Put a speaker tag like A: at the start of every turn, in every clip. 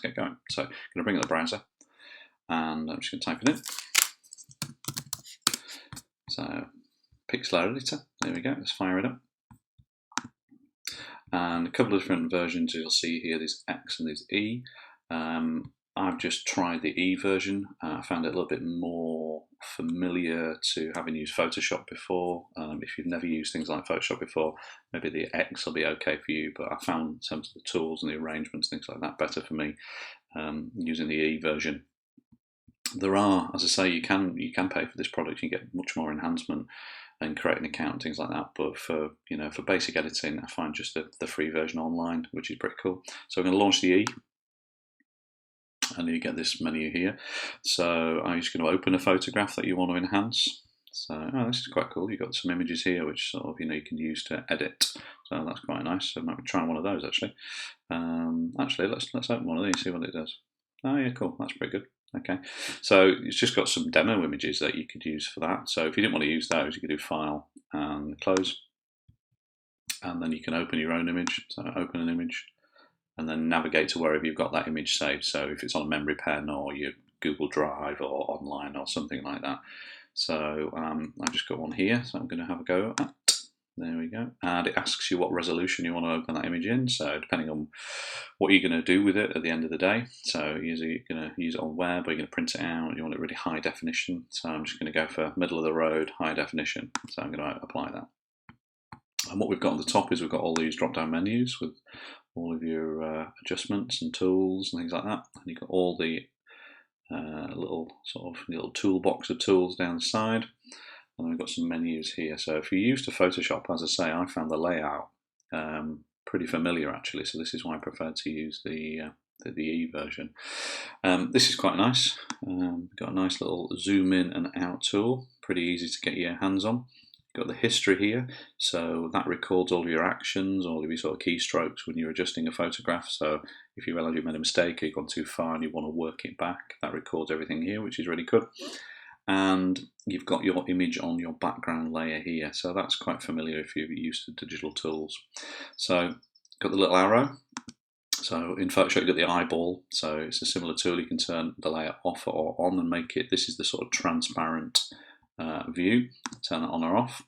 A: get going. So I'm going to bring up the browser, and I'm just going to type it in. So Pixlr Editor, there we go, let's fire it up. And a couple of different versions you'll see here, there's X and there's E. I've just tried the E version. I found it a little bit more familiar to having used Photoshop before. If you've never used things like Photoshop before, maybe the X will be okay for you, but I found some of the tools and the arrangements, things like that, better for me using the E version. There are, as I say, you can pay for this product. You get much more enhancement and create an account and things like that. But for for basic editing, I find just the free version online, which is pretty cool. So I'm going to launch the E, and you get this menu here. So I'm just going to open a photograph that you want to enhance. So this is quite cool. You've got some images here, which sort of you can use to edit. So that's quite nice. So I might try one of those actually. Actually, let's open one of these, see what it does. Oh yeah, cool. That's pretty good. Okay, so it's just got some demo images that you could use for that. So if you didn't want to use those, you could do File and Close, and then you can open your own image. So open an image, and then navigate to wherever you've got that image saved. So if it's on a memory pen or your Google Drive or online or something like that. So I've just got one here, so I'm going to have a go at. There we go. And it asks you what resolution you want to open that image in. So depending on what you're going to do with it at the end of the day. So usually you're going to use it on web, or you're going to print it out, you want it really high definition. So I'm just going to go for middle of the road, high definition. So I'm going to apply that. And what we've got on the top is we've got all these drop-down menus with all of your adjustments and tools and things like that. And you've got all the little toolbox of tools down the side. And we've got some menus here. So if you're used to Photoshop, as I say, I found the layout pretty familiar actually. So this is why I prefer to use the E version. This is quite nice. We've got a nice little zoom in and out tool. Pretty easy to get your hands on. Got the history here, so that records all of your actions, all of your sort of keystrokes when you're adjusting a photograph. So if you realise you made a mistake, or you've gone too far and you want to work it back, that records everything here, which is really good. And you've got your image on your background layer here, so that's quite familiar if you're used to digital tools. So got the little arrow. So in Photoshop you've got the eyeball, so it's a similar tool. You can turn the layer off or on and make it, this is the sort of transparent view, turn it on or off.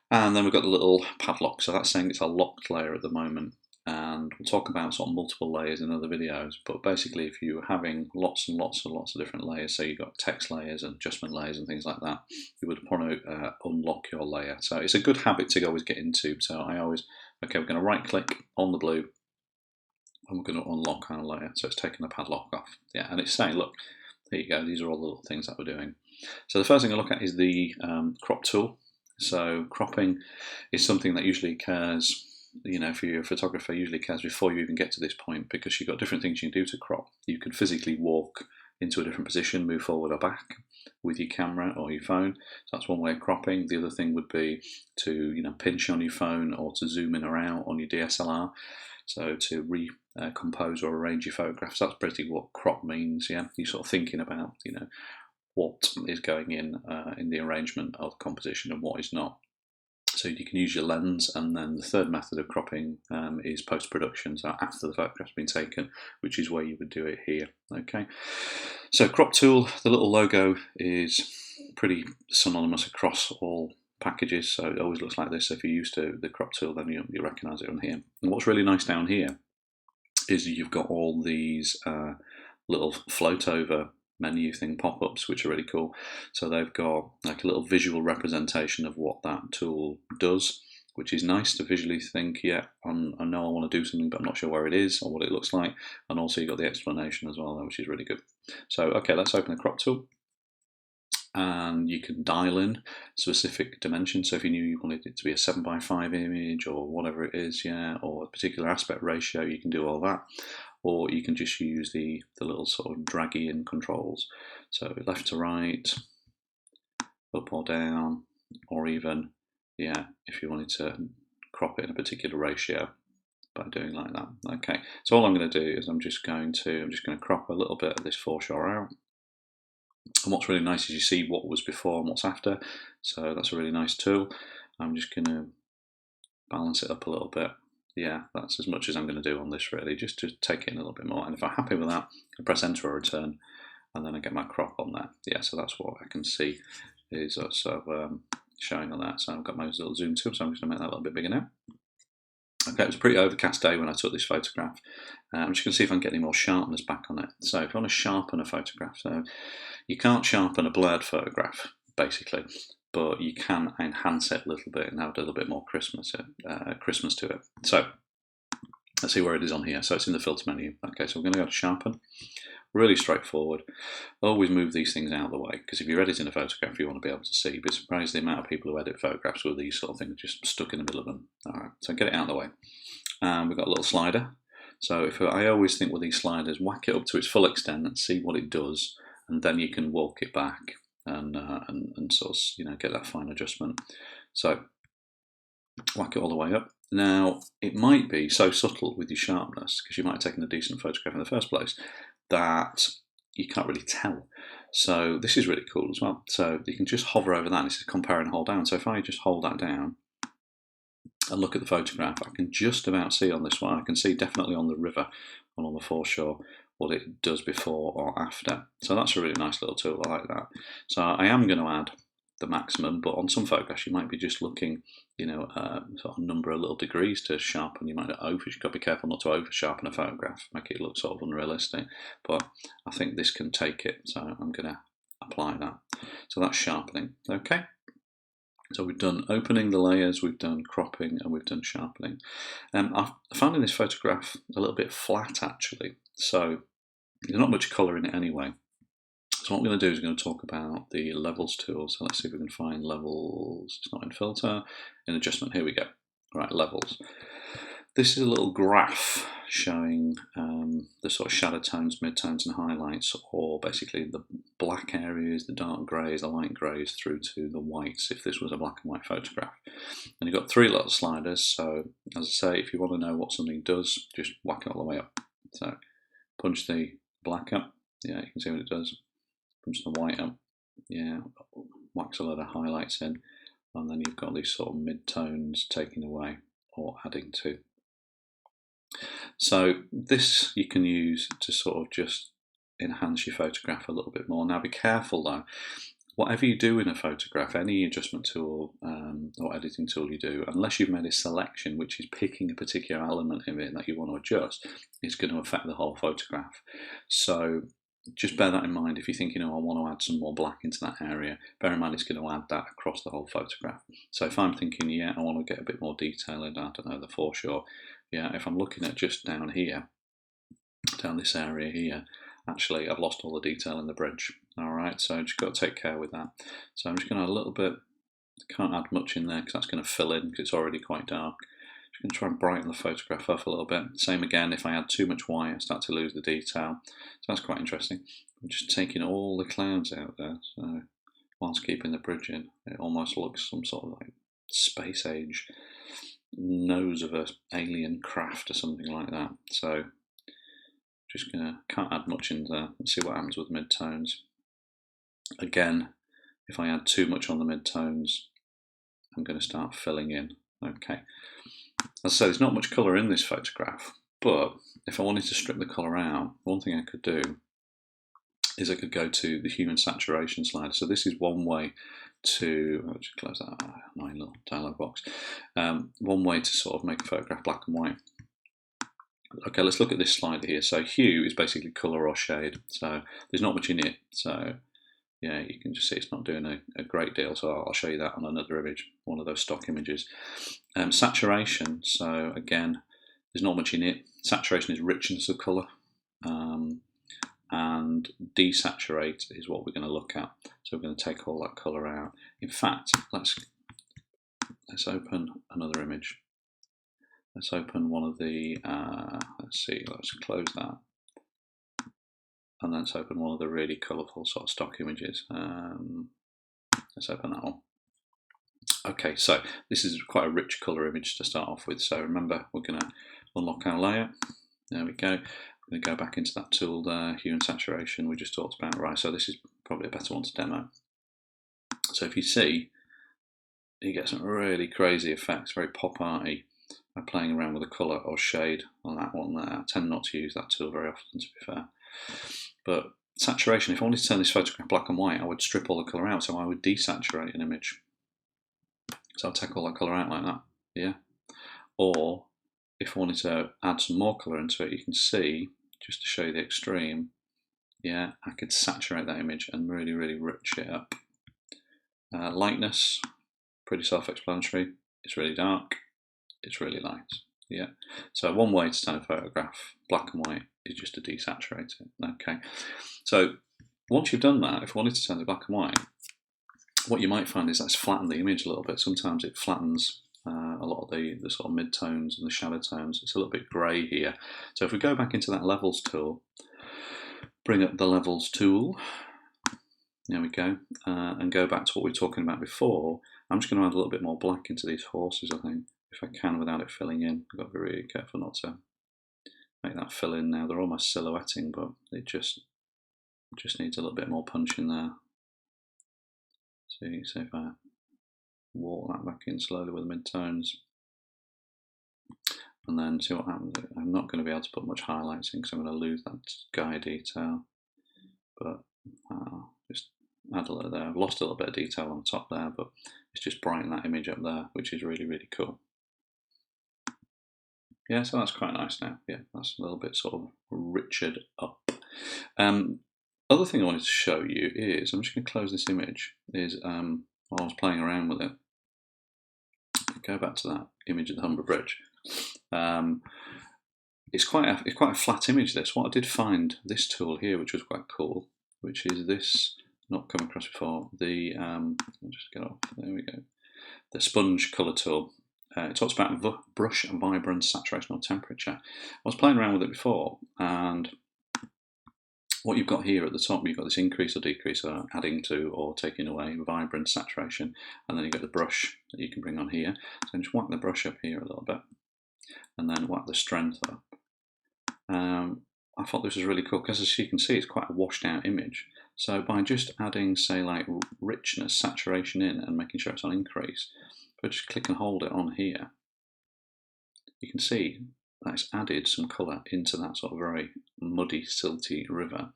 A: And then we've got the little padlock, so that's saying it's a locked layer at the moment. And we'll talk about sort of multiple layers in other videos, but basically if you're having lots and lots of different layers, so you've got text layers and adjustment layers and things like that, you would want to unlock your layer. So it's a good habit to always get into. So I always, okay, we're going to right click on the blue and we're going to unlock our layer. So it's taking the padlock off. Yeah, and it's saying, look, there you go, these are all the little things that we're doing. So the first thing I look at is the crop tool. So cropping is something that usually occurs, for your photographer, usually occurs before you even get to this point, because you've got different things you can do to crop. You can physically walk into a different position, move forward or back with your camera or your phone. So that's one way of cropping. The other thing would be to pinch on your phone or to zoom in or out on your DSLR. So to recompose or arrange your photographs. That's basically what crop means. Yeah, you're sort of thinking about what is going in the arrangement of the composition and what is not. So you can use your lens, and then the third method of cropping is post-production, so after the photograph's been taken, which is where you would do it here. Okay, so crop tool, the little logo is pretty synonymous across all packages, so it always looks like this. If you're used to the crop tool, then you recognise it on here. And what's really nice down here is you've got all these little float over menu thing pop-ups, which are really cool. So they've got like a little visual representation of what that tool does, which is nice to visually think, yeah, I know I want to do something, but I'm not sure where it is or what it looks like. And also you've got the explanation as well, which is really good. So okay, let's open the crop tool. And you can dial in specific dimensions. So if you knew you wanted it to be a 7:5 image or whatever it is, yeah, or a particular aspect ratio, you can do all that. Or you can just use the little sort of draggy in controls. So left to right, up or down, or even, yeah, if you wanted to crop it in a particular ratio by doing like that. Okay, so all I'm going to do is I'm just going to crop a little bit of this foreshore out. And what's really nice is you see what was before and what's after. So that's a really nice tool. I'm just going to balance it up a little bit. yeah, that's as much as I'm going to do on this really, just to take it in a little bit more. And if I'm happy with that, I press enter or return, and then I get my crop on there. Yeah, so that's what I can see is also showing on that. So I've got my little zoom tool, so I'm just going to make that a little bit bigger now. Okay, it was a pretty overcast day when I took this photograph. I'm just going to see if I can get any more sharpness back on it. So if you want to sharpen a photograph, so you can't sharpen a blurred photograph, basically, but you can enhance it a little bit and add a little bit more crispness to it. So let's see where it is on here. So it's in the filter menu. Okay, so we're going to go to sharpen. Really straightforward. Always move these things out of the way, because if you're editing a photograph, you want to be able to see. Be surprised the amount of people who edit photographs with these sort of things just stuck in the middle of them. All right, so get it out of the way. We've got a little slider. So I always think with these sliders, whack it up to its full extent and see what it does, and then you can walk it back and sort of get that fine adjustment. So whack it all the way up. Now it might be so subtle with your sharpness, because you might have taken a decent photograph in the first place, that you can't really tell. So this is really cool as well. So you can just hover over that, and this is compare and hold down. So if I just hold that down and look at the photograph, I can just about see on this one. I can see definitely on the river and on the foreshore what it does before or after. So that's a really nice little tool. I like that. So I am going to add the maximum, but on some photographs you might be just looking, sort of number of little degrees to sharpen. You might not you've got to be careful not to over sharpen a photograph, make it look sort of unrealistic. But I think this can take it, so I'm going to apply that. So that's sharpening. Okay. So we've done opening the layers, we've done cropping, and we've done sharpening. I found in this photograph a little bit flat actually, so there's not much colour in it anyway. So what I'm going to do is I'm going to talk about the levels tool. So let's see if we can find levels. It's not in filter, in adjustment. Here we go. Right, levels. This is a little graph showing the sort of shadow tones, midtones, and highlights, or basically the black areas, the dark greys, the light greys, through to the whites, if this was a black and white photograph. And you've got three little sliders. So as I say, if you want to know what something does, just whack it all the way up. So punch the black up. Yeah, you can see what it does. Punch the white up, yeah, wax a lot of highlights in, and then you've got these sort of mid-tones taken away or adding to. So this you can use to sort of just enhance your photograph a little bit more. Now be careful though, whatever you do in a photograph, any adjustment tool or editing tool you do, unless you've made a selection which is picking a particular element of it that you want to adjust, it's going to affect the whole photograph. So just bear that in mind. If you think, I want to add some more black into that area, bear in mind it's going to add that across the whole photograph. So if I'm thinking, I want to get a bit more detail in, I don't know, the foreshore, if I'm looking at just down here, down this area here, actually I've lost all the detail in the bridge. Alright, so I've just got to take care with that. So I'm just going to a little bit, can't add much in there because that's going to fill in because it's already quite dark. Just going to try and brighten the photograph up a little bit. Same again, if I add too much white, I start to lose the detail. So that's quite interesting. I'm just taking all the clouds out there, so whilst keeping the bridge in. It almost looks some sort of like space age nose of an alien craft or something like that. So just can't add much in there. Let's see what happens with mid-tones. Again, if I add too much on the mid-tones, I'm going to start filling in. Okay. As I say, there's not much colour in this photograph, but if I wanted to strip the colour out, one thing I could do is I could go to the human saturation slider. So this is one way to, I'll just close that annoying little dialog box. One way to sort of make a photograph black and white. Okay, let's look at this slider here. So hue is basically colour or shade. So there's not much in it. So yeah, you can just see it's not doing a great deal. So I'll show you that on another image, one of those stock images. Saturation, so again, there's not much in it. Saturation is richness of colour. And desaturate is what we're going to look at. So we're going to take all that colour out. In fact, let's open another image. Let's open one of the, let's close that. And let's open one of the really colourful sort of stock images. Let's open that one. Okay, so this is quite a rich colour image to start off with. So remember, we're going to unlock our layer. There we go. I'm going to go back into that tool there, hue and saturation we just talked about. Right, so this is probably a better one to demo. So if you see, you get some really crazy effects, very pop arty. playing around with the colour or shade on that one there. I tend not to use that tool very often, to be fair. But saturation, if I wanted to turn this photograph black and white, I would strip all the colour out, so I would desaturate an image. So I'll take all that colour out like that, yeah. Or if I wanted to add some more colour into it, you can see, just to show you the extreme, yeah, I could saturate that image and really, really rich it up. Lightness, pretty self-explanatory. It's really dark, it's really light, yeah. So one way to turn a photograph black and white is just to desaturate it, okay. So once you've done that, if I wanted to turn it black and white, what you might find is that's flattened the image a little bit. Sometimes it flattens a lot of the sort of mid-tones and the shadow tones. It's a little bit grey here. So if we go back into that levels tool, bring up the levels tool, there we go, and go back to what we were talking about before. I'm just going to add a little bit more black into these horses, I think, if I can without it filling in. I've got to be really careful not to make that fill in now. They're almost silhouetting, but it just needs a little bit more punch in there. See if I walk that back in slowly with mid-tones, and then see what happens. I'm not going to be able to put much highlights in because I'm going to lose that sky detail, but just add a little there. I've lost a little bit of detail on the top there, but it's just brighten that image up there, which is really, really cool. Yeah, so that's quite nice now. Yeah, that's a little bit sort of richered up. Other thing I wanted to show you is, I'm just going to close this image, is while I was playing around with it, go back to that image of the Humber Bridge. It's quite a flat image, this. What I did find this tool here, which was quite cool, which is this, not come across before, the, I'll just get off, there we go, the sponge colour tool. It talks about brush vibrance, saturation or temperature. I was playing around with it before, and what you've got here at the top, you've got this increase or decrease, or adding to or taking away, vibrance, saturation, and then you've got the brush that you can bring on here. So just whack the brush up here a little bit, and then whack the strength up. I thought this was really cool because, as you can see, it's quite a washed out image. So by just adding, say, like richness, saturation in, and making sure it's on increase, if I just click and hold it on here, you can see that it's added some colour into that sort of very muddy, silty river.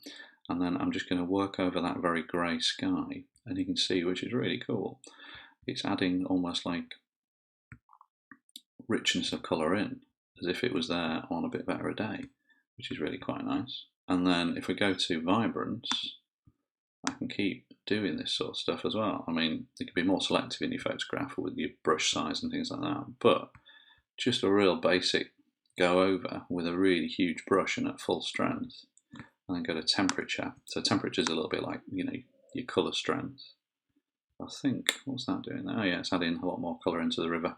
A: And then I'm just going to work over that very grey sky, and you can see, which is really cool, it's adding almost like richness of colour in, as if it was there on a bit better a day, which is really quite nice. And then if we go to vibrance, I can keep doing this sort of stuff as well. I mean, you can be more selective in your photograph with your brush size and things like that, but just a real basic go over with a really huge brush and at full strength, and then go to temperature. So temperature is a little bit like, you know, your colour strength. I think, what's that doing there? Oh yeah, it's adding a lot more colour into the river.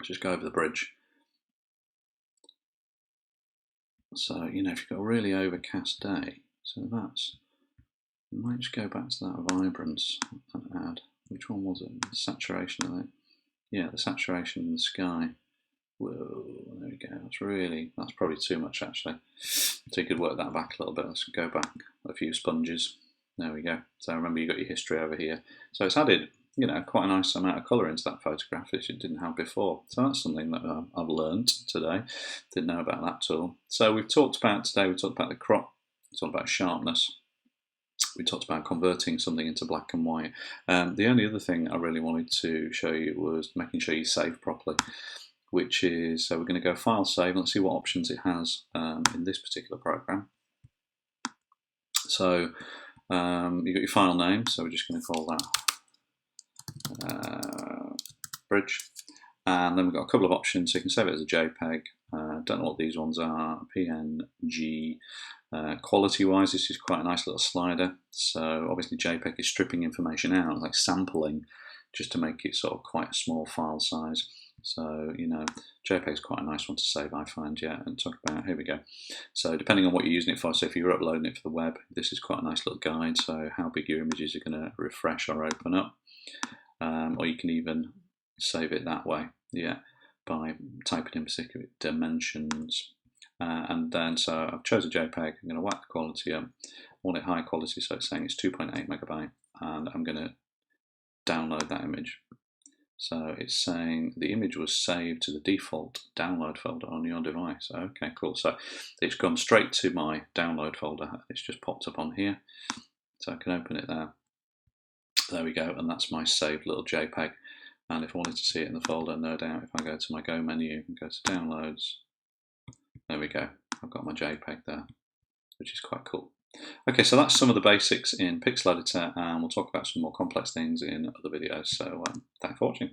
A: Let's just go over the bridge. So, you know, if you've got a really overcast day, so that's, you might just go back to that vibrance and add, which one was it? The saturation, I think. Yeah, the saturation in the sky. Whoa, there we go. That's probably too much actually. So you could work that back a little bit. Let's go back a few sponges. There we go. So remember, you've got your history over here. So it's added, you know, quite a nice amount of colour into that photograph, which it didn't have before. So that's something that I've learned today. Didn't know about that tool. So we've talked about today, we talked about the crop, we talked about sharpness, we talked about converting something into black and white. The only other thing I really wanted to show you was making sure you save properly, which is, so we're going to go File, Save. Let's see what options it has in this particular program. So you've got your file name, so we're just going to call that bridge. And then we've got a couple of options, so you can save it as a JPEG. Don't know what these ones are, PNG. Quality-wise, this is quite a nice little slider. So obviously JPEG is stripping information out, like sampling, just to make it sort of quite a small file size. So, you know, JPEG is quite a nice one to save, I find, yeah, and talk about, here we go. So depending on what you're using it for, so if you're uploading it for the web, this is quite a nice little guide, so how big your images are going to refresh or open up. Or you can even save it that way, yeah, by typing in particular dimensions. And then, so I've chosen JPEG, I'm going to whack the quality up. I want it high quality, so it's saying it's 2.8 megabyte, and I'm going to download that image. So it's saying the image was saved to the default download folder on your device. Okay, cool. So it's gone straight to my download folder. It's just popped up on here. So I can open it there. There we go, and that's my saved little JPEG. And if I wanted to see it in the folder, no doubt, if I go to my Go menu and go to Downloads, there we go. I've got my JPEG there, which is quite cool. Okay, so that's some of the basics in Pixlr Editor, and we'll talk about some more complex things in other videos. So thanks for watching.